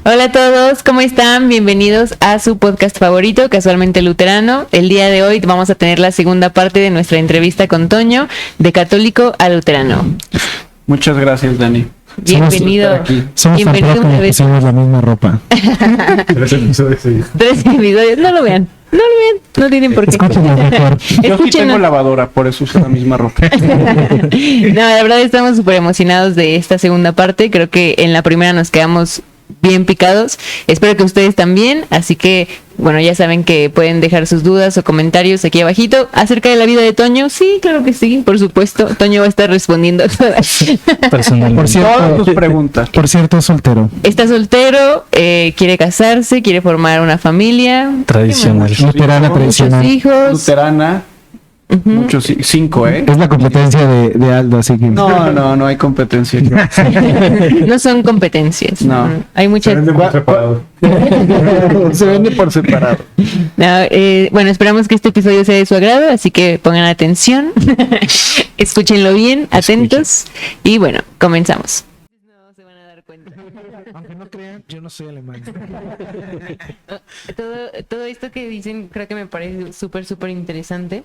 Hola a todos, ¿cómo están? Bienvenidos a su podcast favorito, Casualmente Luterano. El día de hoy vamos a tener la segunda parte de nuestra entrevista con Toño, de católico a luterano. Muchas gracias, Dani. Bienvenido. Somos Bienvenido tan que pusimos la misma ropa. 3 episodios seguidos. 3 episodios, no lo vean, no tienen por qué. Escúchenlo mejor. Yo sí tengo lavadora, por eso uso la misma ropa. No, la verdad estamos súper emocionados de esta segunda parte. Creo que en la primera nos quedamos bien picados. Espero que ustedes también. Así que, bueno, ya saben que pueden dejar sus dudas o comentarios aquí abajito acerca de la vida de Toño. Sí, claro que sí, por supuesto. Toño va a estar respondiendo todas. Personalmente. Todas tus preguntas. Por cierto, es soltero. Está soltero, quiere casarse, quiere formar una familia. Tradicional. Luterana tradicional. Muchos hijos. Luterana. Muchos, 5, ¿eh? Es la competencia de Aldo, así que... No hay competencia. No son competencias. No. Hay muchas. Se vende por separado. No, bueno, esperamos que este episodio sea de su agrado, así que pongan atención, escúchenlo bien, atentos, y bueno, comenzamos. No se van a dar cuenta. Aunque no crean, yo no soy alemán. Todo esto que dicen creo que me parece súper interesante,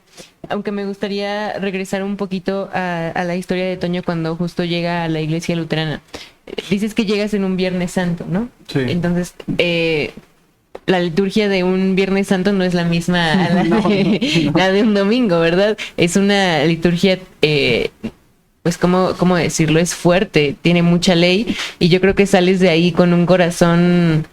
aunque me gustaría regresar un poquito a la historia de Toño cuando justo llega a la iglesia luterana. Dices que llegas en un Viernes Santo, ¿no? Sí. Entonces, la liturgia de un Viernes Santo no es la misma a la de un domingo, ¿verdad? Es una liturgia, pues, ¿cómo decirlo? Es fuerte, tiene mucha ley, y yo creo que sales de ahí con un corazón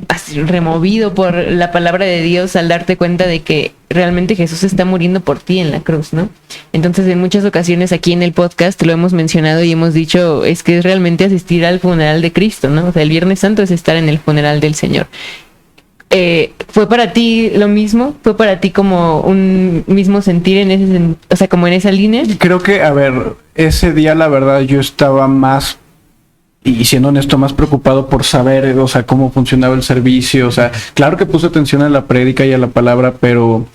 así, removido por la palabra de Dios al darte cuenta de que realmente Jesús está muriendo por ti en la cruz, ¿no? Entonces, en muchas ocasiones aquí en el podcast lo hemos mencionado y hemos dicho, es que es realmente asistir al funeral de Cristo, ¿no? O sea, el Viernes Santo es estar en el funeral del Señor. ¿Fue para ti lo mismo? ¿Fue para ti como un mismo sentir en ese, o sea, como en esa línea? Creo que, a ver, ese día la verdad yo estaba más, y siendo honesto, más preocupado por saber, o sea, cómo funcionaba el servicio. O sea, claro que puse atención a la prédica y a la palabra, pero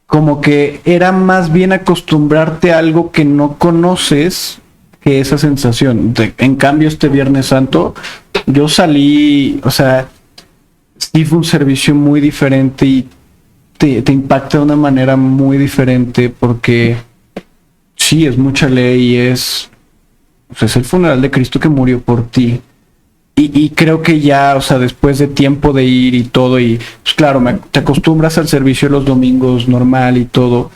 como que era más bien acostumbrarte a algo que no conoces, que esa sensación. En cambio, este Viernes Santo, yo salí, o sea, sí fue un servicio muy diferente y te impacta de una manera muy diferente porque sí, es mucha ley y es el funeral de Cristo que murió por ti. Y creo que ya, o sea, después de tiempo de ir y todo, y pues claro, te acostumbras al servicio de los domingos normal y todo.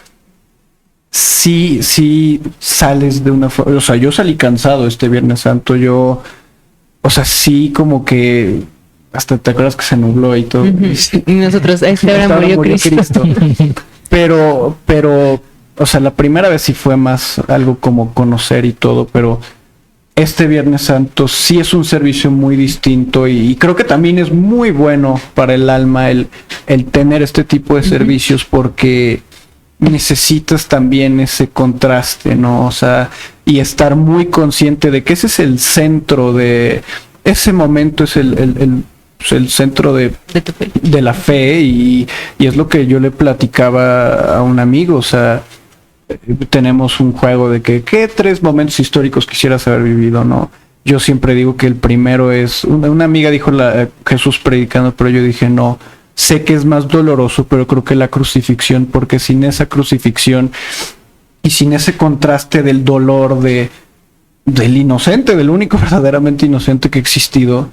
Sí sales de una forma, o sea, yo salí cansado este Viernes Santo, o sea, sí como que hasta te acuerdas que se nubló y todo. Y nosotros, a esta hora murió Cristo. Pero, o sea, la primera vez sí fue más algo como conocer y todo, pero este Viernes Santo sí es un servicio muy distinto y creo que también es muy bueno para el alma el tener este tipo de servicios porque necesitas también ese contraste, ¿no? O sea, y estar muy consciente de que ese es el centro de ese momento, es el centro de la fe y es lo que yo le platicaba a un amigo. O sea, tenemos un juego de que ¿qué 3 momentos históricos quisieras haber vivido? No, yo siempre digo que el primero es, una amiga dijo Jesús predicando, pero yo dije no, sé que es más doloroso, pero creo que la crucifixión, porque sin esa crucifixión y sin ese contraste del dolor del inocente, del único verdaderamente inocente que ha existido,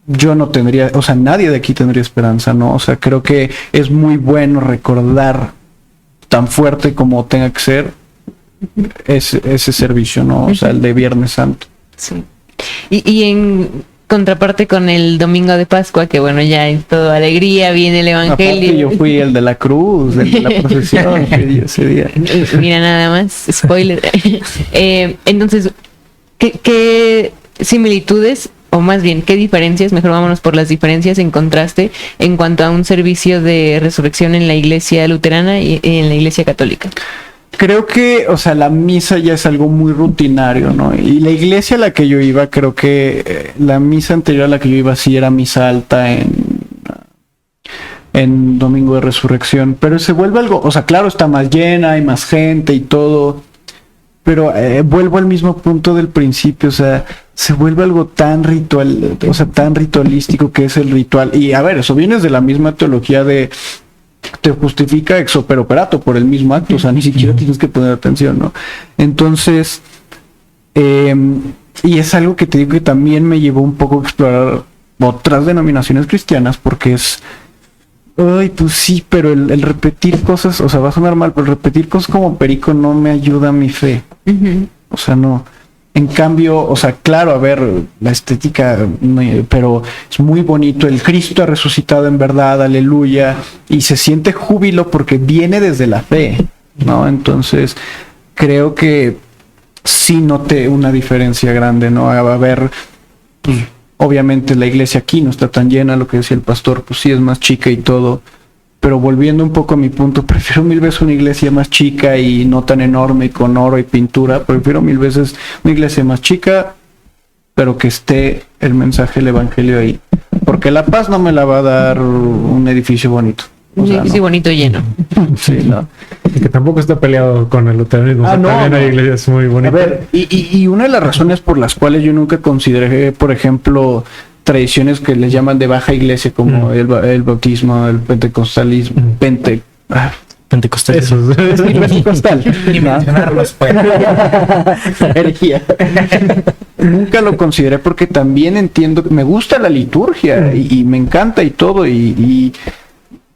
yo no tendría, o sea, nadie de aquí tendría esperanza, ¿no? O sea, creo que es muy bueno recordar tan fuerte como tenga que ser ese servicio, ¿no? O sea, el de Viernes Santo. Sí. Y en contraparte con el domingo de Pascua, que bueno, ya es todo alegría, viene el evangelio. Aparte, yo fui el de la cruz, el de la procesión ese día. Mira, nada más, spoiler. Entonces, ¿qué similitudes, o más bien, qué diferencias, mejor vámonos por las diferencias, encontraste en cuanto a un servicio de resurrección en la iglesia luterana y en la iglesia católica? Creo que, o sea, la misa ya es algo muy rutinario, ¿no? Y la iglesia a la que yo iba, creo que la misa anterior a la que yo iba sí era misa alta en Domingo de Resurrección, pero se vuelve algo, o sea, claro, está más llena, hay más gente y todo, pero vuelvo al mismo punto del principio, o sea, se vuelve algo tan ritual, o sea, tan ritualístico que es el ritual. Y a ver, eso viene de la misma teología de te justifica ex opere operato por el mismo acto, o sea, ni siquiera tienes que poner atención, ¿no? Entonces, y es algo que te digo que también me llevó un poco a explorar otras denominaciones cristianas, porque es, ay, pues sí, pero el repetir cosas, o sea, va a sonar mal, pero repetir cosas como perico no me ayuda a mi fe. O sea, no. En cambio, o sea, claro, a ver, la estética, pero es muy bonito, el Cristo ha resucitado en verdad, aleluya, y se siente júbilo porque viene desde la fe, ¿no? Entonces, creo que sí noté una diferencia grande, ¿no? A ver, pues, obviamente la iglesia aquí no está tan llena, lo que decía el pastor, pues sí es más chica y todo, pero volviendo un poco a mi punto, prefiero mil veces una iglesia más chica y no tan enorme y con oro y pintura, prefiero mil veces una iglesia más chica, pero que esté el mensaje del evangelio ahí, porque la paz no me la va a dar un edificio bonito. O sea, sí, no. bonito lleno. Sí, no. Y que tampoco está peleado con el luteranismo. Ah, O sea, no, también hay no. iglesias muy A bonitas. ver, y una de las razones por las cuales yo nunca consideré, por ejemplo, tradiciones que les llaman de baja iglesia, como el bautismo, el pentecostalismo, Pentecostal. Eso. pentecostal, Ni ¿no? mencionarlos, pues. Herejía. Nunca lo consideré porque también entiendo, me gusta la liturgia y me encanta y todo,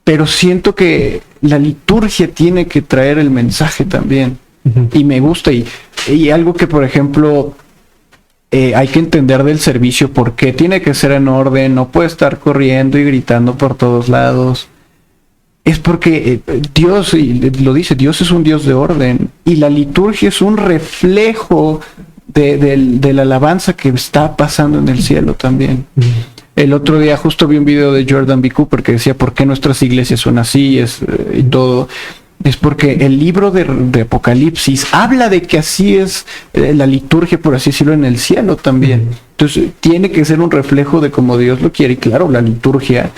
pero siento que la liturgia tiene que traer el mensaje también. Y me gusta, y algo que, por ejemplo, hay que entender del servicio, porque tiene que ser en orden, no puede estar corriendo y gritando por todos lados. Es porque Dios, y lo dice, Dios es un Dios de orden, y la liturgia es un reflejo de la alabanza que está pasando en el cielo también. El otro día justo vi un video de Jordan B. Cooper que decía por qué nuestras iglesias son así, y todo. Es porque el libro de Apocalipsis habla de que así es la liturgia, por así decirlo, en el cielo también. Entonces tiene que ser un reflejo de cómo Dios lo quiere. Y claro, la liturgia,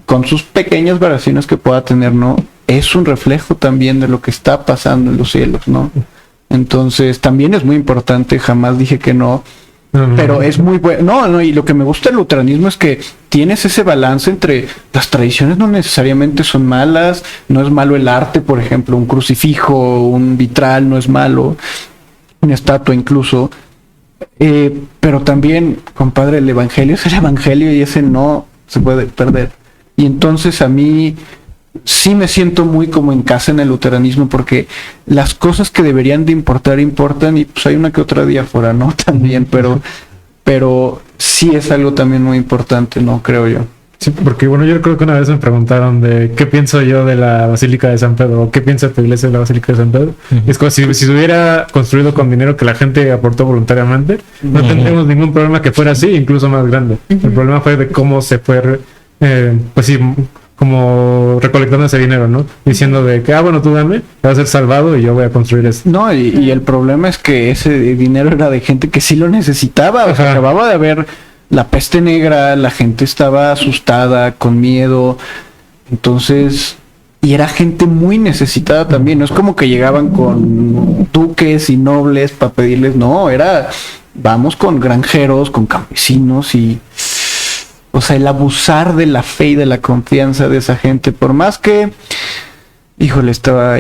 con sus pequeñas variaciones que pueda tener, ¿no? Es un reflejo también de lo que está pasando en los cielos, ¿no? Entonces también es muy importante, jamás dije que no. Pero es muy bueno. No, y lo que me gusta del luteranismo es que tienes ese balance entre las tradiciones no necesariamente son malas, no es malo el arte, por ejemplo, un crucifijo, un vitral no es malo, una estatua incluso, pero también, compadre, el evangelio es el evangelio y ese no se puede perder. Y entonces a mí sí me siento muy como en casa en el luteranismo, porque las cosas que deberían de importar importan, y pues hay una que otra diáfora, ¿no? También, pero sí es algo también muy importante, ¿no? Creo yo. Sí, porque bueno, yo creo que una vez me preguntaron de qué pienso yo de la Basílica de San Pedro, o qué piensa tu iglesia de la Basílica de San Pedro. Y es como si se hubiera construido con dinero que la gente aportó voluntariamente, no tendríamos ningún problema que fuera así, incluso más grande. El problema fue de cómo se fue, pues sí, como recolectando ese dinero, ¿no? Diciendo de que, bueno, tú dame, vas a ser salvado y yo voy a construir esto. No, y el problema es que ese dinero era de gente que sí lo necesitaba. O sea, acababa de haber la peste negra, la gente estaba asustada, con miedo. Entonces, y era gente muy necesitada también. No es como que llegaban con duques y nobles para pedirles, no, vamos con granjeros, con campesinos y... O sea, el abusar de la fe y de la confianza de esa gente, por más que, híjole, estaba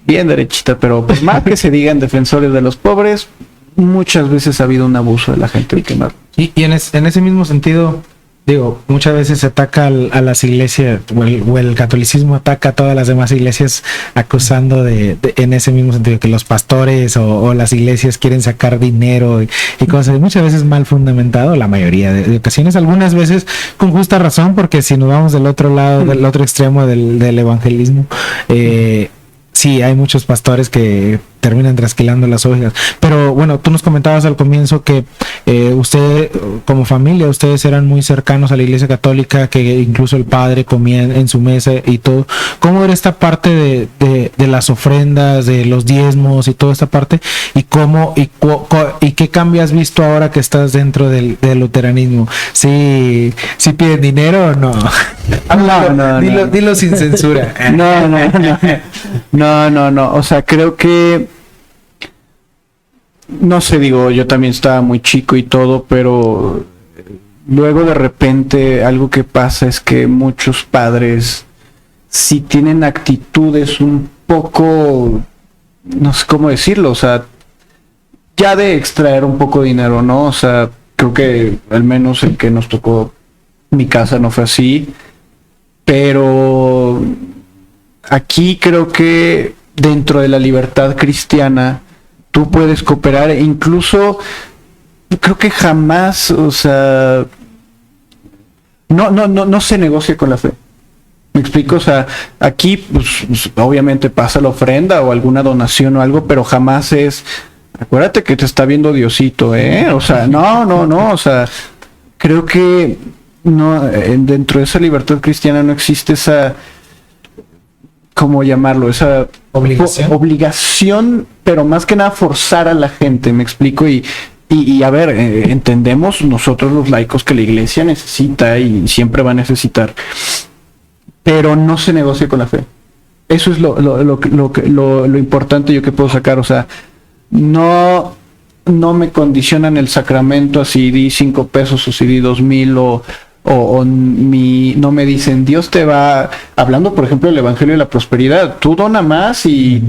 bien derechita, pero por más que se digan defensores de los pobres, muchas veces ha habido un abuso de la gente que más. Y en ese mismo sentido, digo, muchas veces se ataca a las iglesias, o el catolicismo ataca a todas las demás iglesias acusando en ese mismo sentido, que los pastores o las iglesias quieren sacar dinero y cosas, muchas veces mal fundamentado, la mayoría de ocasiones, algunas veces con justa razón, porque si nos vamos del otro lado, del otro extremo del evangelismo, sí, hay muchos pastores que terminan trasquilando las ovejas. Pero bueno, tú nos comentabas al comienzo que usted, como familia, ustedes eran muy cercanos a la Iglesia Católica, que incluso el padre comía en su mesa y todo. ¿Cómo era esta parte de las ofrendas, de los diezmos y toda esta parte? ¿Y y qué cambio has visto ahora que estás dentro del luteranismo? ¿Sí piden dinero o no? No. Dilo sin censura. No. O sea, creo que no sé, digo, yo también estaba muy chico y todo, pero luego de repente algo que pasa es que muchos padres sí tienen actitudes un poco, no sé cómo decirlo, o sea, ya de extraer un poco de dinero, ¿no? O sea, creo que al menos el que nos tocó mi casa no fue así, pero aquí creo que dentro de la libertad cristiana tú puedes cooperar e incluso creo que jamás, o sea, no se negocia con la fe. ¿Me explico? O sea, aquí pues, obviamente pasa la ofrenda o alguna donación o algo, pero jamás es, acuérdate que te está viendo Diosito, ¿eh? O sea, no, o sea, creo que no, dentro de esa libertad cristiana no existe esa, ¿cómo llamarlo? Esa obligación, pero más que nada forzar a la gente, ¿me explico? Y a ver, entendemos nosotros los laicos que la iglesia necesita y siempre va a necesitar, pero no se negocia con la fe. Eso es lo importante yo que puedo sacar, o sea, no me condicionan el sacramento a si di 5 pesos o si di 2,000 no me dicen Dios te va, hablando por ejemplo del Evangelio de la Prosperidad, tú dona más y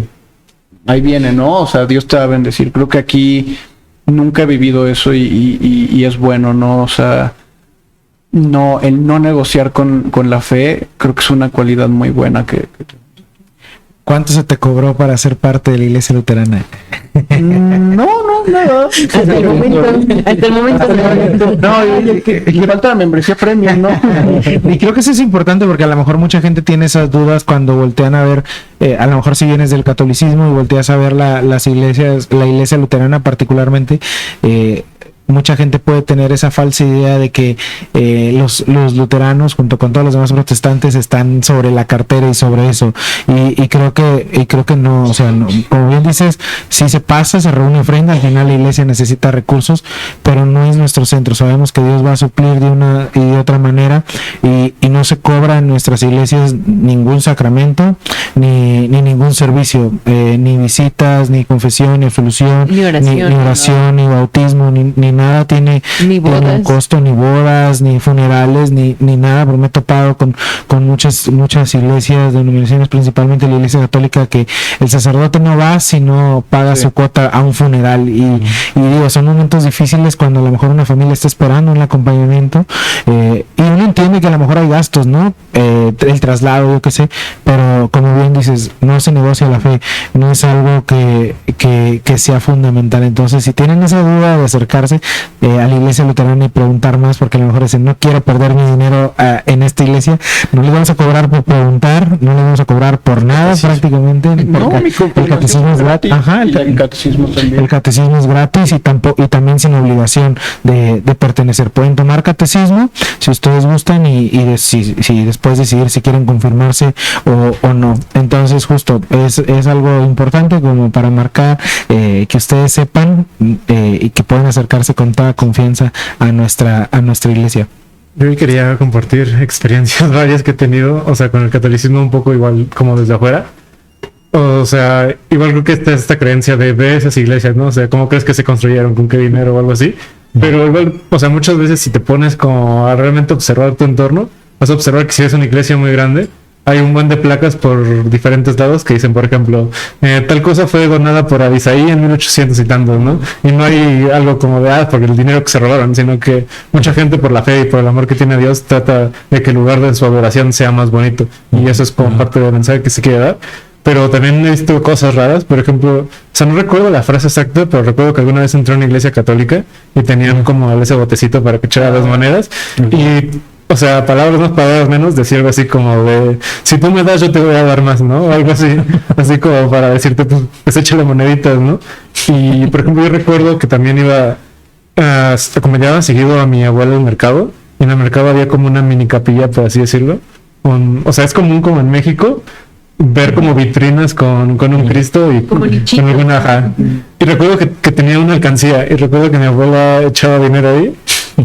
ahí viene, ¿no? O sea, Dios te va a bendecir. Creo que aquí nunca he vivido eso y es bueno, ¿no? O sea, el no negociar con la fe, creo que es una cualidad muy buena que ¿Cuánto se te cobró para ser parte de la iglesia luterana? No, nada. Hasta el momento. No, le falta la membresía premium, ¿no? Y creo que eso es importante porque a lo mejor mucha gente tiene esas dudas cuando voltean a ver, a lo mejor si vienes del catolicismo y volteas a ver las iglesias, la iglesia luterana particularmente, mucha gente puede tener esa falsa idea de que los luteranos junto con todos los demás protestantes están sobre la cartera y sobre eso y creo que no, o sea, no, como bien dices, si se pasa, se reúne ofrenda, al final la iglesia necesita recursos, pero no es nuestro centro. Sabemos que Dios va a suplir de una y de otra manera y no se cobra en nuestras iglesias ningún sacramento ni ningún servicio, ni visitas, ni confesión, ni absolución, ni oración, ni bautismo, ni nada tiene un costo, ni bodas, ni funerales, ni nada, pero me he topado con muchas iglesias, denominaciones, principalmente la iglesia católica, que el sacerdote no va si no paga su cuota a un funeral y digo, son momentos difíciles cuando a lo mejor una familia está esperando un acompañamiento y uno entiende que a lo mejor hay gastos, ¿no? El traslado, yo qué sé, pero como bien dices, no se negocia la fe, no es algo que sea fundamental. Entonces, si tienen esa duda de acercarse a la iglesia luterana y preguntar más, porque a lo mejor dicen, no quiero perder mi dinero en esta iglesia, no les vamos a cobrar por preguntar, no les vamos a cobrar por nada prácticamente, el catecismo es gratis. Ajá, el catecismo también. El catecismo es gratis y también sin obligación de pertenecer. Pueden tomar catecismo si ustedes gustan y si después decidir si quieren confirmarse o no. Entonces justo es algo importante como para marcar, que ustedes sepan y que pueden acercarse con toda confianza a nuestra iglesia. Yo quería compartir experiencias varias que he tenido, o sea, con el catolicismo un poco igual como desde afuera. O sea, igual creo que esta creencia de ver esas iglesias, ¿no? O sea, ¿cómo crees que se construyeron? ¿Con qué dinero o algo así? Pero igual, o sea, muchas veces si te pones como a realmente observar tu entorno, vas a observar que si es una iglesia muy grande, hay un buen de placas por diferentes lados que dicen, por ejemplo, tal cosa fue donada por Abisaí en 1800 y tantos, ¿no? Y no hay algo como de, porque el dinero que se robaron, sino que mucha gente por la fe y por el amor que tiene a Dios trata de que el lugar de su adoración sea más bonito. Y eso es como parte del mensaje que se quiere dar. Pero también he visto cosas raras, por ejemplo, o sea, no recuerdo la frase exacta, pero recuerdo que alguna vez entré a una iglesia católica y tenían como ese botecito para que echara las monedas y... O sea, palabras más, palabras menos, decir algo así como de, si tú me das, yo te voy a dar más, ¿no? O algo así, así como para decirte, pues échale moneditas, ¿no? Y, por ejemplo, yo recuerdo que también acompañaba seguido a mi abuelo al mercado, y en el mercado había como una mini capilla, por así decirlo. O sea, es común como en México ver como vitrinas con un Cristo y con alguna, ajá. Y recuerdo que tenía una alcancía, y recuerdo que mi abuela echaba dinero ahí.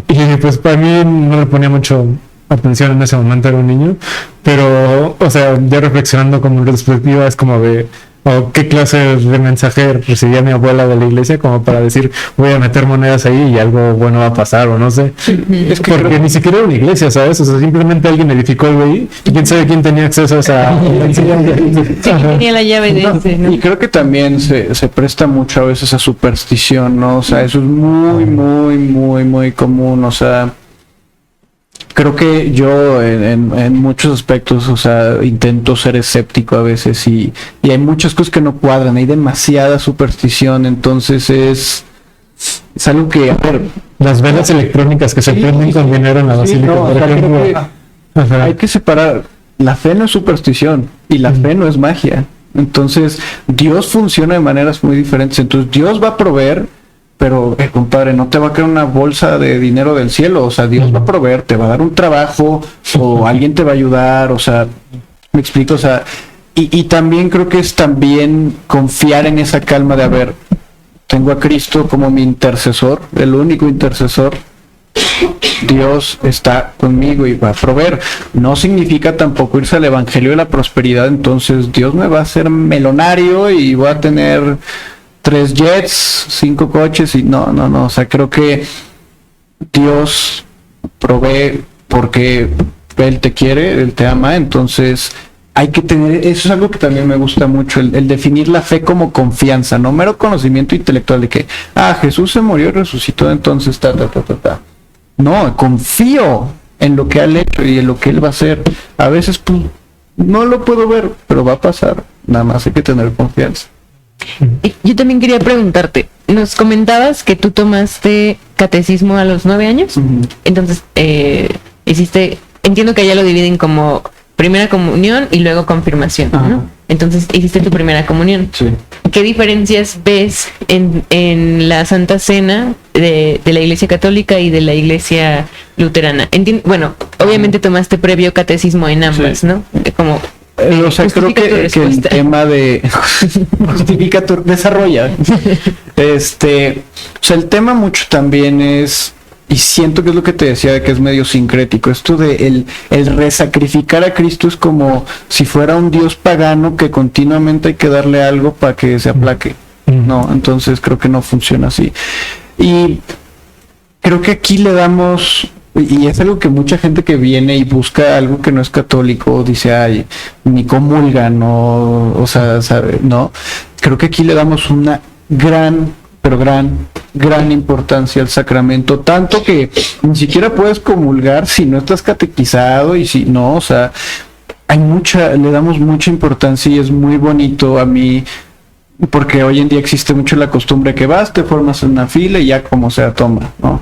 Y pues para mí no le ponía mucho atención en ese momento, era un niño, pero, o sea, ya reflexionando como en perspectiva es como de, o qué clase de mensaje recibía mi abuela de la iglesia como para decir voy a meter monedas ahí y algo bueno va a pasar o no sé. Es que Porque ni siquiera era una iglesia, ¿sabes? O sea, simplemente alguien edificó algo ahí y quién sabe quién tenía acceso a esa enseñanza. Sí, tenía la llave de ese, ¿no? Y creo que también se presta mucho a veces a superstición, ¿no? O sea, eso es muy común, o sea, creo que yo en muchos aspectos, o sea, intento ser escéptico a veces y hay muchas cosas que no cuadran, hay demasiada superstición, entonces es algo que, a ver, Las velas electrónicas que se prenden con dinero en la basílica, no, o por sea, creo ejemplo. que hay que separar, la fe no es superstición y la fe no es magia, entonces Dios funciona de maneras muy diferentes, entonces Dios va a proveer, pero compadre, no te va a caer una bolsa de dinero del cielo, o sea, Dios va a proveer, te va a dar un trabajo o alguien te va a ayudar, o sea, me explico, o sea, y también creo que es también confiar en esa calma de, a ver, tengo a Cristo como mi intercesor, el único intercesor, Dios está conmigo y va a proveer. No significa tampoco irse al evangelio de la prosperidad, entonces Dios me va a hacer melonario y voy a tener 3 jets, 5 coches y no, o sea, creo que Dios provee porque Él te quiere, Él te ama, entonces hay que tener, eso es algo que también me gusta mucho, el definir la fe como confianza, no mero conocimiento intelectual de que, Jesús se murió y resucitó, entonces No, confío en lo que Él ha hecho y en lo que Él va a hacer. A veces pues no lo puedo ver, pero va a pasar, nada más hay que tener confianza. Yo también quería preguntarte, nos comentabas que tú tomaste catecismo a los 9 años, entonces hiciste, entiendo que allá lo dividen como primera comunión y luego confirmación, ¿no? Entonces hiciste tu primera comunión. Sí. ¿Qué diferencias ves en la Santa Cena de la Iglesia Católica y de la Iglesia Luterana? Bueno, obviamente tomaste previo catecismo en ambas, Sí. ¿no? Como O sea, creo justifica tu que el respuesta. tema de justifica tu desarrolla. O sea, el tema mucho también es, y siento que es lo que te decía de que es medio sincrético, esto de el resacrificar a Cristo es como si fuera un dios pagano que continuamente hay que darle algo para que se aplaque. No, entonces creo que no funciona así. Y creo que aquí le damos, y es algo que mucha gente que viene y busca algo que no es católico dice, ay, ni comulgan, no, o sea, ¿sabe? No, creo que aquí le damos una gran importancia al sacramento, tanto que ni siquiera puedes comulgar si no estás catequizado y si no, o sea, le damos mucha importancia y es muy bonito a mí, porque hoy en día existe mucho la costumbre que vas, te formas en una fila y ya como sea toma, ¿no?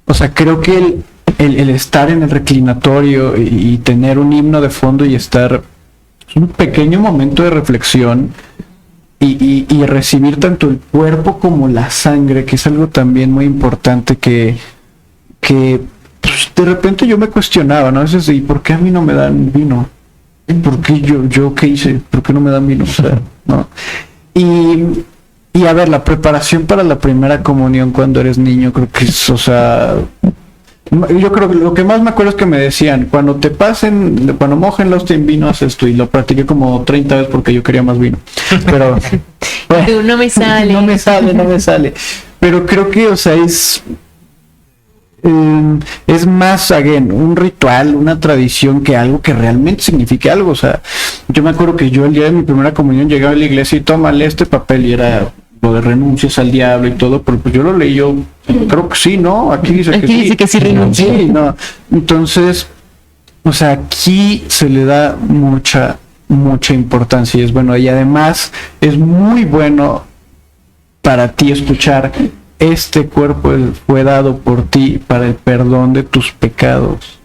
O sea, creo que el estar en el reclinatorio y tener un himno de fondo y estar un pequeño momento de reflexión y recibir tanto el cuerpo como la sangre, que es algo también muy importante que pues, de repente yo me cuestionaba, ¿no? A veces, ¿y por qué a mí no me dan vino? ¿Por qué yo qué hice? ¿Por qué no me dan vino? O sea, ¿no? Y a ver, la preparación para la primera comunión cuando eres niño, creo que es, o sea, yo creo que lo que más me acuerdo es que me decían, cuando mojen la hostia en vino, haz esto, y lo practiqué como 30 veces porque yo quería más vino. Pero, Tú, no me sale. no me sale. Pero creo que, o sea, es más, again, un ritual, una tradición que algo que realmente signifique algo. O sea, yo me acuerdo que yo el día de mi primera comunión llegaba a la iglesia y tómale este papel y era lo de renuncias al diablo y todo, pero pues yo lo leí, yo creo que sí, ¿no? Aquí dice que sí renuncia. Sí, no. Entonces, o sea, aquí se le da mucha importancia y es bueno, y además es muy bueno para ti escuchar, este cuerpo fue dado por ti para el perdón de tus pecados.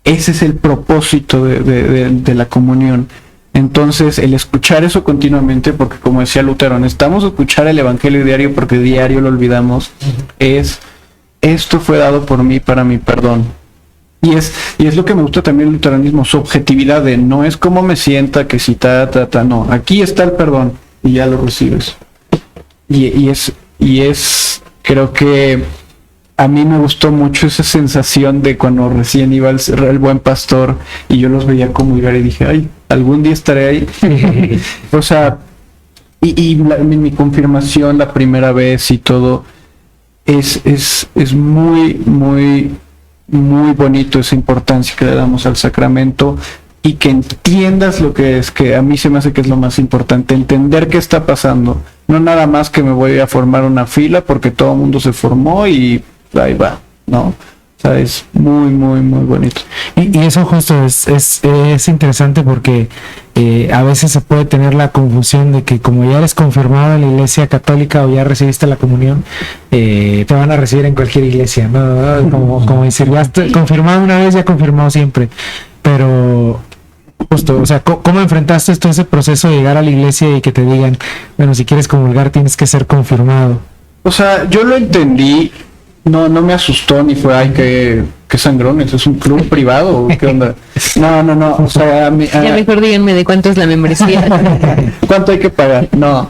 Ese es el propósito de la comunión. Entonces, el escuchar eso continuamente, porque como decía Lutero, necesitamos escuchar el evangelio diario porque diario lo olvidamos, esto fue dado por mí para mi perdón. Y es lo que me gusta también del luteranismo, su objetividad de no es como me sienta, que si no, aquí está el perdón y ya lo recibes. Y es, creo que a mí me gustó mucho esa sensación de cuando recién iba el buen pastor y yo los veía comulgar y dije, ay, algún día estaré ahí. O sea, mi confirmación la primera vez y todo, es muy, muy, muy bonito esa importancia que le damos al sacramento y que entiendas lo que es, que a mí se me hace que es lo más importante, entender qué está pasando, no nada más que me voy a formar una fila porque todo el mundo se formó y ahí va, ¿no? O sea, es muy, muy, muy bonito. Y eso justo es interesante porque a veces se puede tener la confusión de que como ya eres confirmado en la iglesia católica o ya recibiste la comunión, te van a recibir en cualquier iglesia, ¿no? Como decir, ya estoy confirmado una vez, ya confirmado siempre. Pero justo, o sea, ¿cómo enfrentaste todo ese proceso de llegar a la iglesia y que te digan, bueno, si quieres comulgar tienes que ser confirmado? O sea, yo lo entendí. No me asustó ni fue, ay, qué sangrones, ¿es un club privado o qué onda? No, o sea, ya mejor díganme de cuánto es la membresía. ¿Cuánto hay que pagar? No.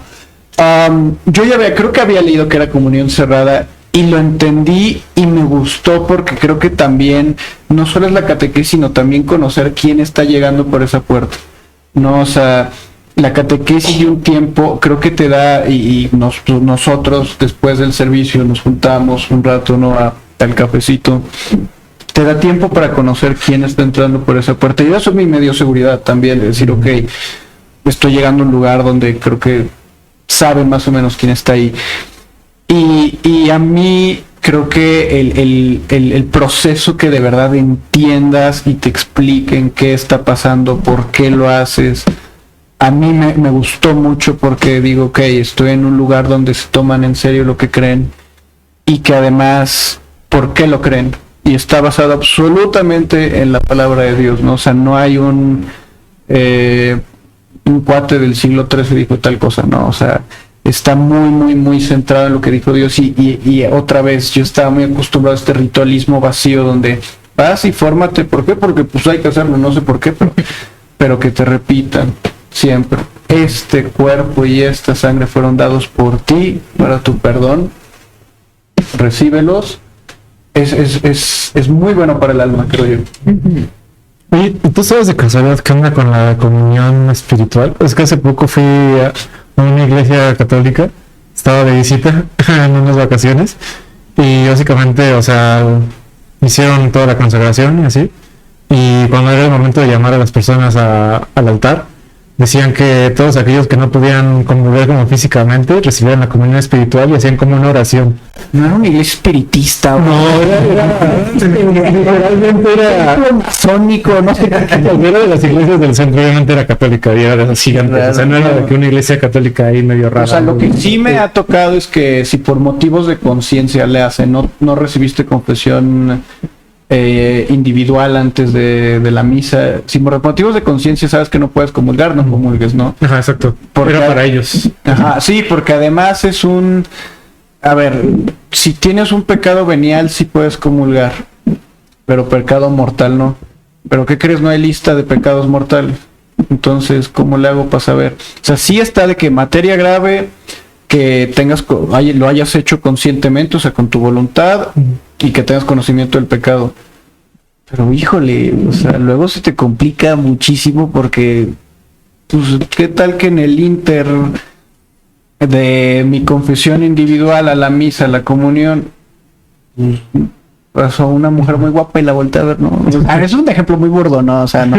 Yo creo que había leído que era comunión cerrada y lo entendí y me gustó porque creo que también, no solo es la catequesis, sino también conocer quién está llegando por esa puerta. No, o sea, la catequesis de un tiempo creo que te da, y nosotros después del servicio nos juntamos un rato, ¿no? Al cafecito, te da tiempo para conocer quién está entrando por esa puerta, y eso me dio seguridad también, de decir, ok, estoy llegando a un lugar donde creo que saben más o menos quién está ahí, y a mí creo que el proceso que de verdad entiendas y te expliquen qué está pasando, por qué lo haces, a mí me gustó mucho porque digo, ok, estoy en un lugar donde se toman en serio lo que creen y que además, ¿por qué lo creen? Y está basado absolutamente en la palabra de Dios, ¿no? O sea, no hay un cuate del siglo XIII dijo tal cosa, ¿no? O sea, está muy, muy, muy centrado en lo que dijo Dios y otra vez, yo estaba muy acostumbrado a este ritualismo vacío donde vas y fórmate. ¿Por qué? Porque pues hay que hacerlo, no sé por qué, pero que te repitan siempre, este cuerpo y esta sangre fueron dados por ti para tu perdón, recíbelos, es muy bueno para el alma, creo yo. Oye, ¿tú sabes de casualidad qué onda con la comunión espiritual? Es que hace poco fui a una iglesia católica, estaba de visita en unas vacaciones y básicamente, o sea, hicieron toda la consagración y así, y cuando era el momento de llamar a las personas al altar, decían que todos aquellos que no podían comulgar como físicamente recibían la comunión espiritual y hacían como una oración. No era una iglesia espiritista, no, literalmente era masónico, no sé. Era de las iglesias del centro, obviamente era católica y era de las gigantes. O sea, no era de que una iglesia católica ahí medio rara. O sea, lo que sí me ha tocado es que si por motivos de conciencia le hacen, no recibiste confesión individual antes de la misa, si por motivos de conciencia sabes que no puedes comulgar, no comulgues, ¿no? Ajá, exacto. Porque, era para ellos. Ajá, sí, porque además es a ver, si tienes un pecado venial sí puedes comulgar, pero pecado mortal no. Pero ¿qué crees? No hay lista de pecados mortales. Entonces, ¿cómo le hago para saber? O sea, sí está de que materia grave, que lo hayas hecho conscientemente, o sea, con tu voluntad, y que tengas conocimiento del pecado. Pero híjole, o sea, luego se te complica muchísimo porque, pues, ¿qué tal que en el inter de mi confesión individual a la misa, a la comunión, pasó una mujer muy guapa y la volteé a ver, ¿no? Es un ejemplo muy burdo, ¿no? O sea, no,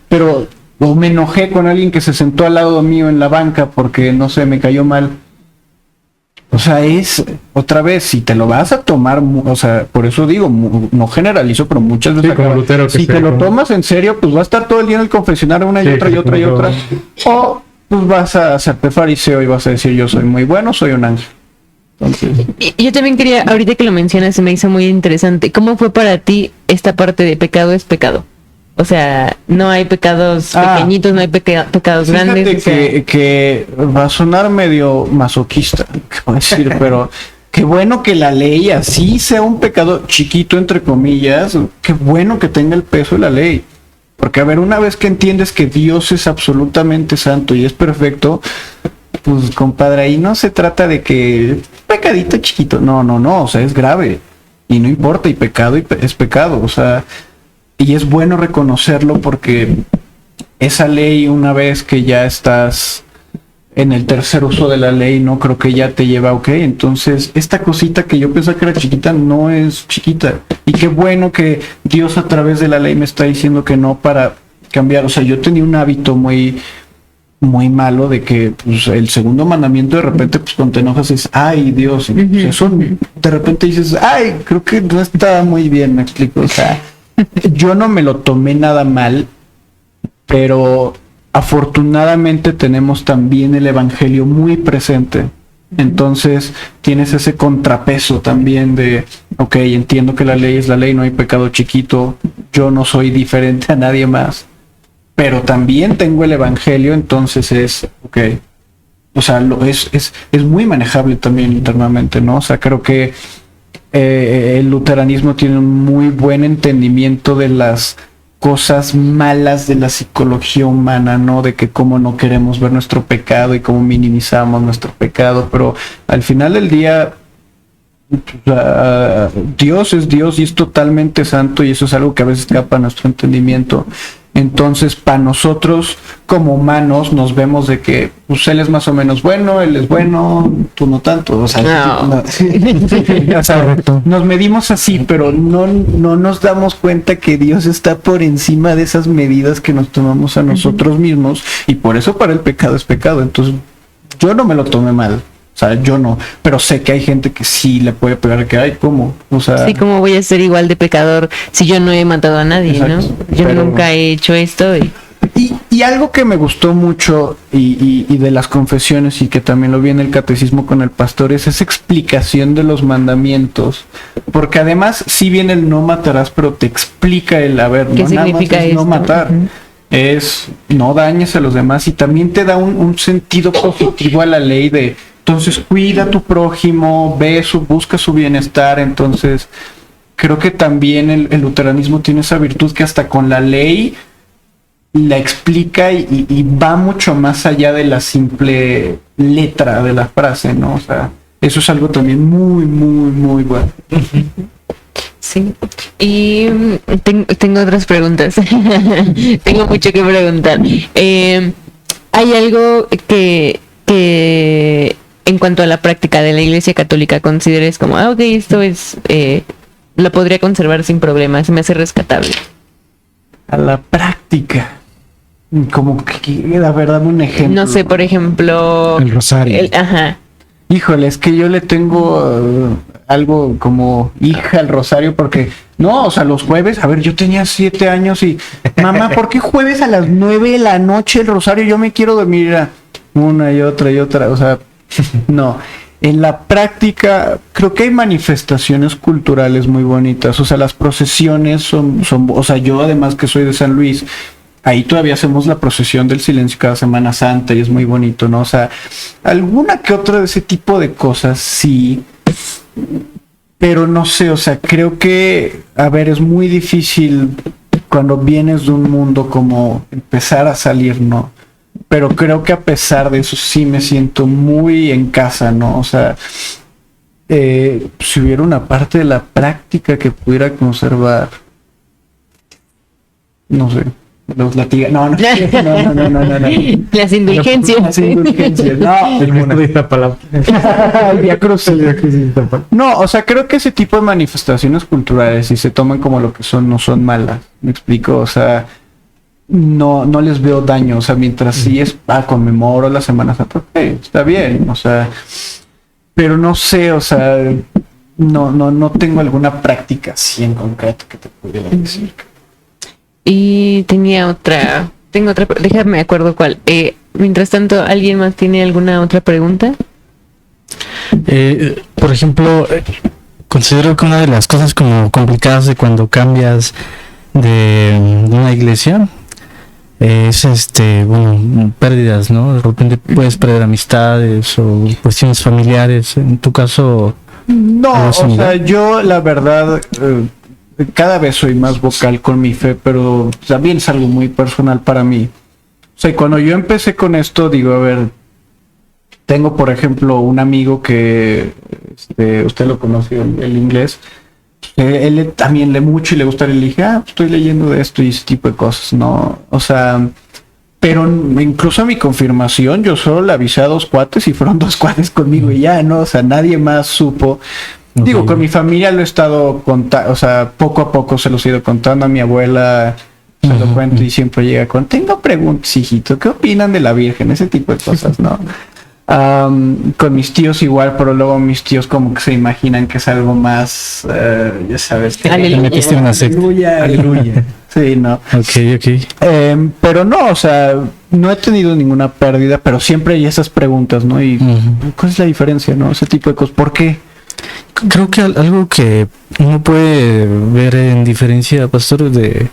pero o me enojé con alguien que se sentó al lado mío en la banca porque, no sé, me cayó mal. O sea, es otra vez, si te lo vas a tomar, o sea, por eso digo, no generalizo, pero muchas veces sí, como Lutero, si te lo tomas en serio, pues va a estar todo el día en el confesionario una y otra y otra y otra. O pues vas a hacerte fariseo y vas a decir, yo soy muy bueno, soy un ángel. Entonces, yo también quería, ahorita que lo mencionas, se me hizo muy interesante. ¿Cómo fue para ti esta parte de pecado es pecado? O sea, no hay pecados pequeñitos, no hay pecados grandes. Que va a sonar medio masoquista, ¿qué voy a decir? Pero qué bueno que la ley así sea un pecado chiquito, entre comillas, qué bueno que tenga el peso de la ley. Porque, a ver, una vez que entiendes que Dios es absolutamente santo y es perfecto, pues, compadre, ahí no se trata de que pecadito chiquito, no, o sea, es grave. Y no importa, y pecado es pecado, o sea... Y es bueno reconocerlo porque esa ley, una vez que ya estás en el tercer uso de la ley, ¿no? Creo que ya te lleva, ok, entonces esta cosita que yo pensaba que era chiquita no es chiquita. Y qué bueno que Dios a través de la ley me está diciendo que no para cambiar. O sea, yo tenía un hábito muy malo de que pues, el segundo mandamiento de repente pues cuando te enojas es, ay Dios, y eso de repente dices, ay, creo que no está muy bien, me explico. O sea, yo no me lo tomé nada mal, pero afortunadamente tenemos también el evangelio muy presente. Entonces tienes ese contrapeso también de, ok, entiendo que la ley es la ley, no hay pecado chiquito, yo no soy diferente a nadie más, pero también tengo el evangelio, entonces es, ok, o sea, es muy manejable también internamente, ¿no? O sea, creo que el luteranismo tiene un muy buen entendimiento de las cosas malas de la psicología humana, ¿no? De que cómo no queremos ver nuestro pecado y cómo minimizamos nuestro pecado, pero al final del día Dios es Dios y es totalmente santo y eso es algo que a veces escapa a nuestro entendimiento. Entonces, para nosotros como humanos nos vemos de que pues, él es más o menos bueno, él es bueno, tú no tanto. O sea, No. o sea, nos medimos así, pero no nos damos cuenta que Dios está por encima de esas medidas que nos tomamos a nosotros mismos y por eso para el pecado es pecado. Entonces, yo no me lo tomé mal. O sea, yo no, pero sé que hay gente que sí le puede pegar que hay, ¿cómo? O sea, Sí, ¿cómo voy a ser igual de pecador si yo no he matado a nadie, Exacto. ¿no? Yo Pero- nunca he hecho esto y algo que me gustó mucho y de las confesiones y que también lo vi en el catecismo con el pastor es esa explicación de los mandamientos, porque además sí viene el no matarás, pero te explica el, a ver, ¿Qué no nada más significa es no esto? matar, Ujú. es no dañes a los demás y también te da un sentido positivo a la ley de, entonces cuida a tu prójimo, busca su bienestar, entonces creo que también el luteranismo tiene esa virtud que hasta con la ley la explica y va mucho más allá de la simple letra de la frase, ¿no? O sea, eso es algo también muy, muy, muy bueno. Sí. Y tengo otras preguntas. Tengo mucho que preguntar. ¿Hay algo que en cuanto a la práctica de la Iglesia Católica consideres como, ok, esto es, lo podría conservar sin problemas, se me hace rescatable? A la práctica. Como que, a ver, dame un ejemplo. No sé, por ejemplo... El rosario. Ajá. Híjole, es que yo le tengo algo como hija al rosario porque, no, o sea, los jueves, a ver, yo tenía 7 años y, mamá, ¿por qué jueves a las 9 de la noche el rosario? Yo me quiero dormir. Era una y otra, o sea, no. En la práctica, creo que hay manifestaciones culturales muy bonitas, o sea, las procesiones son, o sea, yo además que soy de San Luis, ahí todavía hacemos la procesión del silencio cada Semana Santa y es muy bonito, ¿no? O sea, alguna que otra de ese tipo de cosas, sí. Pero no sé, o sea, creo que, a ver, es muy difícil cuando vienes de un mundo como empezar a salir, ¿no? Pero creo que a pesar de eso sí me siento muy en casa, ¿no? O sea, si hubiera una parte de la práctica que pudiera conservar, no sé. Los latigas. No. Las indulgencias. Las indulgencias. No. El mundo de Iztapalapa. El Vía Crucis. El Vía Crucis de Iztapalapa. No, o sea, creo que ese tipo de manifestaciones culturales, si se toman como lo que son, no son malas. ¿Me explico? O sea, no les veo daño. O sea, mientras sí es, conmemoro la Semana Santa, ok, está bien. O sea, pero no sé, o sea, no tengo alguna práctica así en concreto que te pudiera decir. Y tengo otra, déjame acuerdo cuál. Mientras tanto, ¿alguien más tiene alguna otra pregunta? Por ejemplo, considero que una de las cosas como complicadas de cuando cambias de una iglesia es bueno, pérdidas, ¿no? De repente puedes perder amistades o cuestiones familiares. En tu caso, No, ¿algo o similar? sea, yo la verdad cada vez soy más vocal con mi fe, pero también es algo muy personal para mí. O sea, cuando yo empecé con esto, digo, a ver, tengo por ejemplo un amigo que usted lo conoció, el inglés. Él también lee mucho y le gusta leer. Le dije, estoy leyendo de esto y ese tipo de cosas, ¿no? O sea, pero incluso a mi confirmación yo solo le avisé a 2 cuates y fueron 2 cuates conmigo y ya, ¿no? O sea, nadie más supo. Digo, con mi familia lo he estado contando, o sea, poco a poco se los he ido contando. A mi abuela se lo cuento y siempre llega con, tengo preguntas, hijito, ¿qué opinan de la Virgen? Ese tipo de cosas, ¿no? Con mis tíos igual, pero luego mis tíos como que se imaginan que es algo más, ya sabes. Aleluya. Metiste en una secta. Aleluya. Sí, no. Ok. Pero no, o sea, no he tenido ninguna pérdida, pero siempre hay esas preguntas, ¿no? Y ¿cuál es la diferencia, no? Ese tipo de cosas. ¿Por qué? Creo que algo que uno puede ver en diferencia, pastor, de,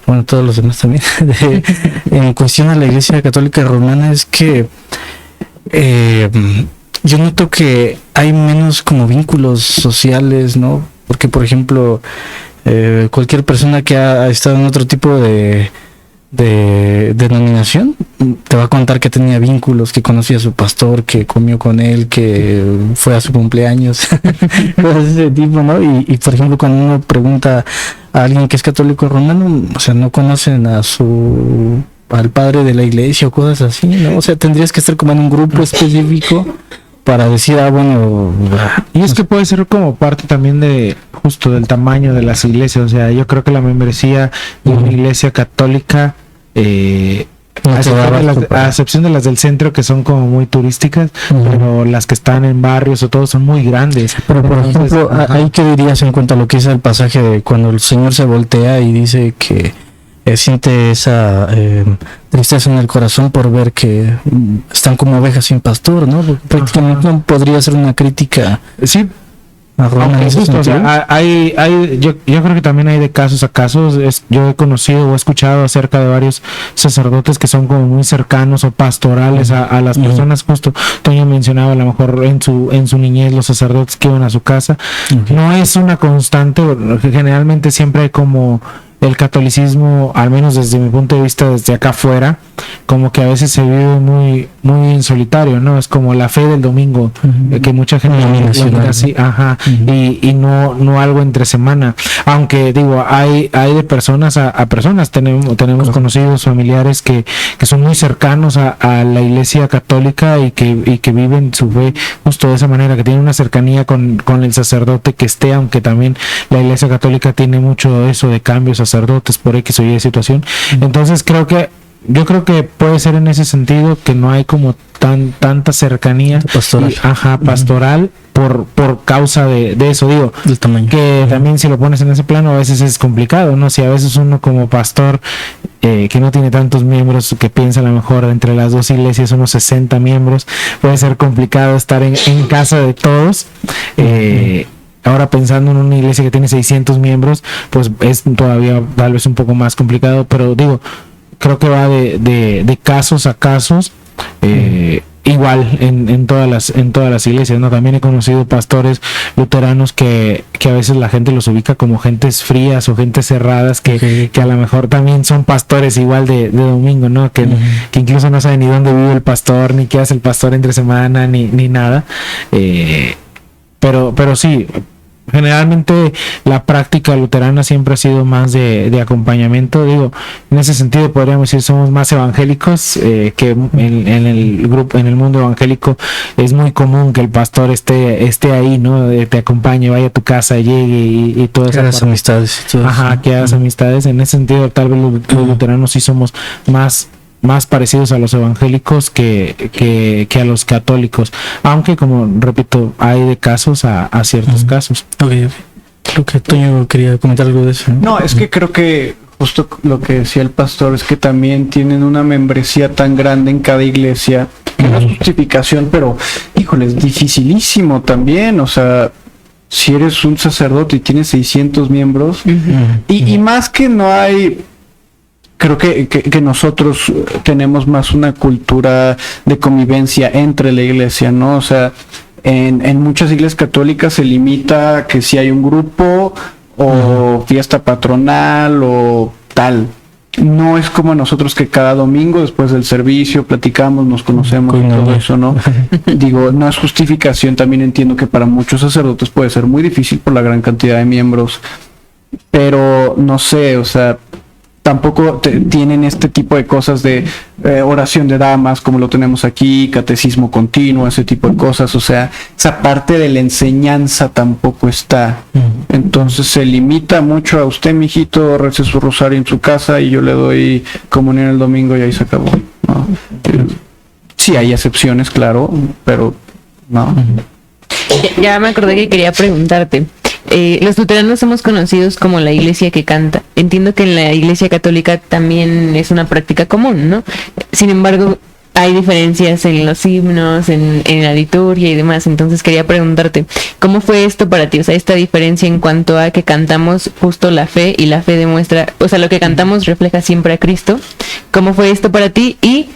bueno, todos los demás también, en cuestión a la Iglesia Católica Romana, es que yo noto que hay menos como vínculos sociales, ¿no? Porque, por ejemplo, cualquier persona que ha estado en otro tipo de denominación te va a contar que tenía vínculos, que conocía a su pastor, que comió con él, que fue a su cumpleaños, cosas de ese tipo, ¿no? Y por ejemplo, cuando uno pregunta a alguien que es católico romano, o sea, no conocen al padre de la iglesia o cosas así, ¿no? O sea, tendrías que estar como en un grupo específico para decir, bueno... Y es que puede ser como parte también de justo del tamaño de las iglesias. O sea, yo creo que la membresía de una iglesia católica, a excepción de las del centro, que son como muy turísticas, pero las que están en barrios o todo son muy grandes. Pero por ejemplo, ¿ahí qué dirías en cuanto a lo que es el pasaje de cuando el Señor se voltea y dice que siente esa tristeza en el corazón por ver que están como ovejas sin pastor, ¿no? Porque prácticamente no podría ser una crítica. Sí. A Roma en ese Justo, o sentido. sea, yo creo que también hay de casos a casos. Yo he conocido o he escuchado acerca de varios sacerdotes que son como muy cercanos o pastorales a las personas. Justo Toño mencionaba a lo mejor en su niñez los sacerdotes que iban a su casa. No es una constante, generalmente siempre hay como el catolicismo, al menos desde mi punto de vista, desde acá afuera, como que a veces se vive muy muy en solitario, ¿no? Es como la fe del domingo, que mucha gente lo mira así, y no algo entre semana. Aunque digo, hay de personas a personas. Tenemos conocidos familiares que son muy cercanos a la iglesia católica y que viven su fe justo de esa manera, que tienen una cercanía con el sacerdote que esté, aunque también la iglesia católica tiene mucho eso de cambios sacerdotes por X o Y situación. Entonces yo creo que puede ser en ese sentido que no hay como tanta cercanía pastoral por causa de eso. Digo, del tamaño. Que también si lo pones en ese plano a veces es complicado, ¿no? Si a veces uno como pastor que no tiene tantos miembros, que piensa a lo mejor entre las dos iglesias unos 60 miembros, puede ser complicado estar en casa de todos. Ahora pensando en una iglesia que tiene 600 miembros, pues es todavía tal vez un poco más complicado, pero digo, creo que va de casos a casos, igual en todas las iglesias, ¿no? También he conocido pastores luteranos que a veces la gente los ubica como gentes frías o gentes cerradas, que a lo mejor también son pastores igual de domingo, ¿no? Que incluso no saben ni dónde vive el pastor, ni qué hace el pastor entre semana, ni nada. Pero sí, generalmente la práctica luterana siempre ha sido más de acompañamiento. Digo, en ese sentido podríamos decir somos más evangélicos, que en el grupo, en el mundo evangélico es muy común que el pastor esté ahí, ¿no? Te acompañe, vaya a tu casa, llegue y todas esas amistades y todo eso. Que hagas amistades. En ese sentido tal vez los luteranos sí somos más parecidos a los evangélicos que a los católicos, aunque como repito, hay de casos a ciertos casos. Creo que Toño quería comentar algo de eso. No, es que creo que justo lo que decía el pastor es que también tienen una membresía tan grande en cada iglesia, una justificación, pero híjole, es dificilísimo también. O sea, si eres un sacerdote y tienes 600 miembros, y más que no hay... Creo que nosotros tenemos más una cultura de convivencia entre la iglesia, ¿no? O sea, en muchas iglesias católicas se limita que si hay un grupo o fiesta patronal o tal. No es como nosotros que cada domingo después del servicio platicamos, nos conocemos y todo eso, ¿no? Digo, no es justificación. También entiendo que para muchos sacerdotes puede ser muy difícil por la gran cantidad de miembros. Pero no sé, o sea... tampoco tienen este tipo de cosas de oración de damas como lo tenemos aquí, catecismo continuo, ese tipo de cosas. O sea, esa parte de la enseñanza tampoco está. Entonces se limita mucho a usted, mijito, rece su rosario en su casa y yo le doy comunión el domingo y ahí se acabó, ¿no? Sí hay excepciones, claro, pero no. Ya me acordé que quería preguntarte. Los luteranos somos conocidos como la iglesia que canta. Entiendo que en la iglesia católica también es una práctica común, ¿no? Sin embargo, hay diferencias en los himnos, en la liturgia y demás. Entonces quería preguntarte, ¿cómo fue esto para ti? O sea, esta diferencia en cuanto a que cantamos justo la fe y la fe demuestra, o sea, lo que cantamos refleja siempre a Cristo. ¿Cómo fue esto para ti? Y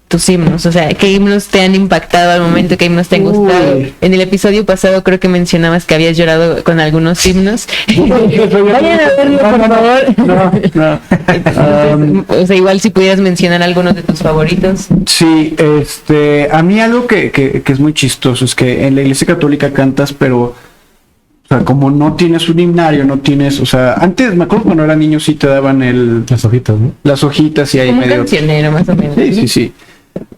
tus himnos, o sea, ¿qué himnos te han impactado al momento? ¿Qué himnos te han gustado? En el episodio pasado creo que mencionabas que habías llorado con algunos himnos. Vayan a verlo, por favor. No. O sea, igual si pudieras mencionar algunos de tus favoritos. Sí, a mí algo que es muy chistoso es que en la iglesia católica cantas, pero o sea, como no tienes un himnario, no tienes, o sea, antes me acuerdo cuando era niño sí te daban Las hojitas, ¿no? las hojitas y ahí Como un medio. cancionero, más o menos. Sí.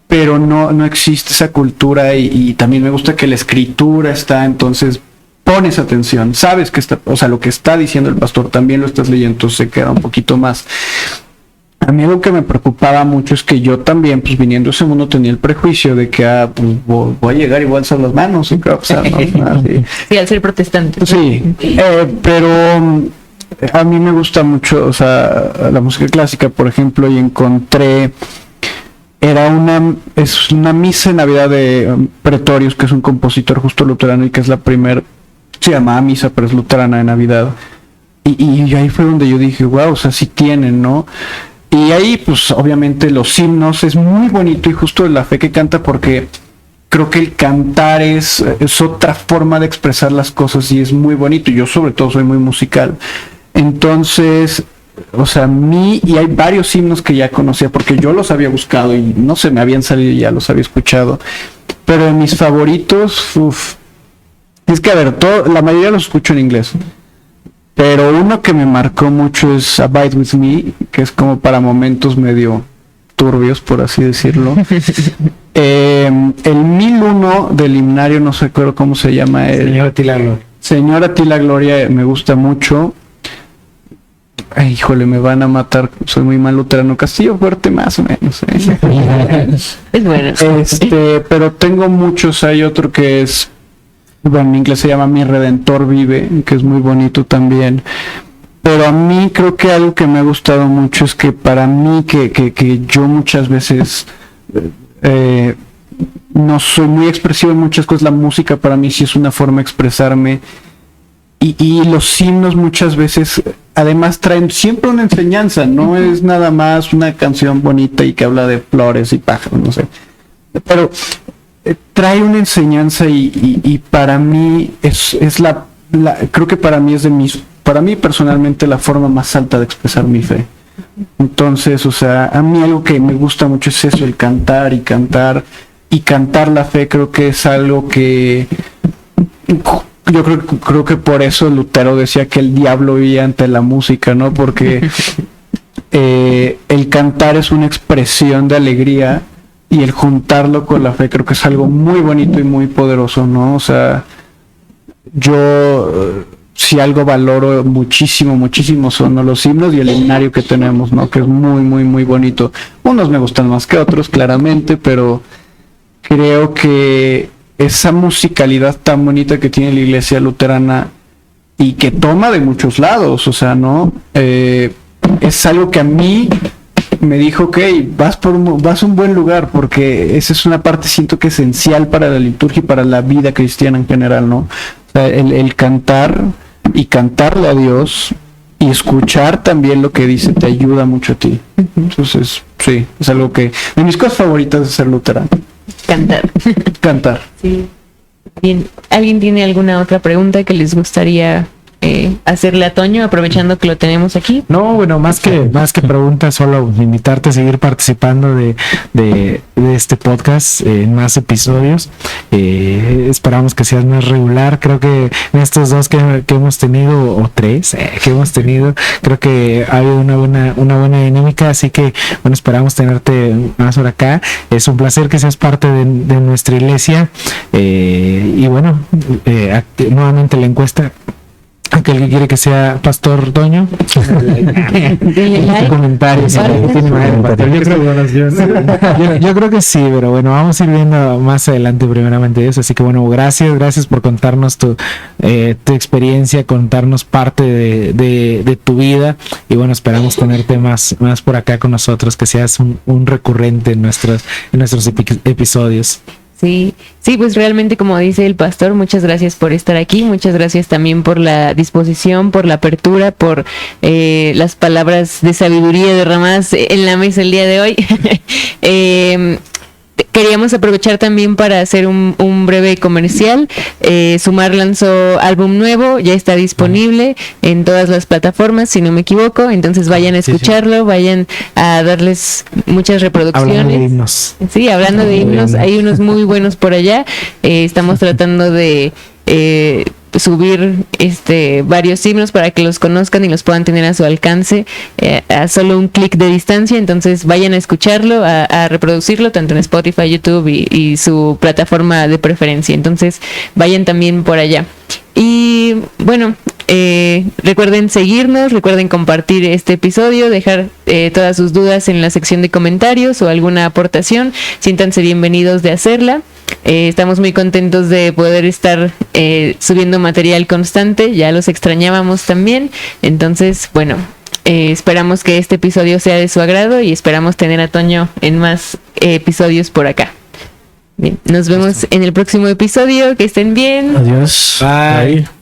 Pero no existe esa cultura y también me gusta que la escritura está, entonces pones atención, sabes que está, o sea, lo que está diciendo el pastor también lo estás leyendo, entonces se queda un poquito más. A mí algo que me preocupaba mucho es que yo también, pues viniendo a ese mundo, tenía el prejuicio de que pues, voy a llegar y voy a alzar las manos, y creo, o sea, ¿no? Sí, al ser protestante. Sí, pero a mí me gusta mucho, o sea, la música clásica, por ejemplo, y encontré, es una misa en Navidad de Pretorius, que es un compositor justo luterano y que es la primera, se llamaba misa, pero es luterana de Navidad. Y ahí fue donde yo dije, wow, o sea, sí tienen, ¿no? Y ahí, pues, obviamente los himnos es muy bonito y justo la fe que canta porque creo que el cantar es otra forma de expresar las cosas y es muy bonito. Yo sobre todo soy muy musical. Entonces, o sea, y hay varios himnos que ya conocía porque yo los había buscado y no sé, me habían salido y ya los había escuchado. Pero de mis favoritos, es que a ver, la mayoría los escucho en inglés. Pero uno que me marcó mucho es Abide With Me, que es como para momentos medio turbios, por así decirlo. El 1001 del himnario, no sé cómo se llama. Señor a ti la gloria, me gusta mucho. Ay, híjole, me van a matar, soy muy mal luterano. Castillo Fuerte, más o menos. Es bueno. Pero tengo muchos, hay otro que es, bueno, en inglés se llama Mi Redentor Vive, que es muy bonito también. Pero a mí creo que algo que me ha gustado mucho es que para mí, que yo muchas veces no soy muy expresivo en muchas cosas, la música para mí sí es una forma de expresarme. Y los himnos muchas veces además traen siempre una enseñanza, no es nada más una canción bonita y que habla de flores y pájaros, no sé. Pero trae una enseñanza y para mí creo que para mí para mí personalmente la forma más alta de expresar mi fe. Entonces, o sea, a mí algo que me gusta mucho es eso, el cantar y cantar la fe. Creo que es algo que yo creo que por eso Lutero decía que el diablo vivía ante la música, ¿no? Porque el cantar es una expresión de alegría y el juntarlo con la fe creo que es algo muy bonito y muy poderoso, ¿no? O sea, yo si algo valoro muchísimo son los himnos y el himnario que tenemos, ¿no? Que es muy bonito. Unos me gustan más que otros, claramente, pero creo que esa musicalidad tan bonita que tiene la iglesia luterana y que toma de muchos lados, o sea, ¿no? Es algo que a mí me dijo, ok, vas a un buen lugar, porque esa es una parte, siento que esencial para la liturgia y para la vida cristiana en general, ¿no? O sea, el cantar y cantarle a Dios y escuchar también lo que dice te ayuda mucho a ti. Entonces, sí, es algo que de mis cosas favoritas es ser luterano. Cantar. Cantar. Sí. Bien. ¿Alguien tiene alguna otra pregunta que les gustaría hacerle a Toño, aprovechando que lo tenemos aquí? No, bueno, más que preguntas, solo invitarte a seguir participando de este podcast en más episodios. Esperamos que seas más regular. Creo que en estos dos que hemos tenido, o tres que hemos tenido, creo que ha habido una buena dinámica, así que bueno, esperamos tenerte más por acá. Es un placer que seas parte de nuestra iglesia, y bueno, nuevamente la encuesta. Aquel que quiere que sea Pastor Toño, comentarios. Yo creo que sí, pero bueno, vamos a ir viendo más adelante primeramente eso. Así que bueno, gracias por contarnos tu experiencia, contarnos parte de tu vida, y bueno, esperamos tenerte más por acá con nosotros, que seas un recurrente en nuestros episodios. Sí, pues realmente, como dice el pastor, muchas gracias por estar aquí, muchas gracias también por la disposición, por la apertura, por las palabras de sabiduría derramadas en la mesa el día de hoy. Queríamos aprovechar también para hacer un breve comercial. Sumar lanzó álbum nuevo, ya está disponible en todas las plataformas, si no me equivoco. Entonces vayan a escucharlo, vayan a darles muchas reproducciones. Hablando de himnos. Sí, hablando de himnos, hay unos muy buenos por allá. Estamos tratando de subir varios himnos para que los conozcan y los puedan tener a su alcance a solo un clic de distancia. Entonces vayan a escucharlo, a reproducirlo tanto en Spotify, YouTube y su plataforma de preferencia. Entonces vayan también por allá. Y bueno, recuerden seguirnos, recuerden compartir este episodio, dejar todas sus dudas en la sección de comentarios o alguna aportación. Siéntanse bienvenidos de hacerla. Estamos muy contentos de poder estar subiendo material constante, ya los extrañábamos también. Entonces, bueno, esperamos que este episodio sea de su agrado y esperamos tener a Toño en más episodios por acá. Bien, nos vemos en el próximo episodio, que estén bien. Adiós. Bye.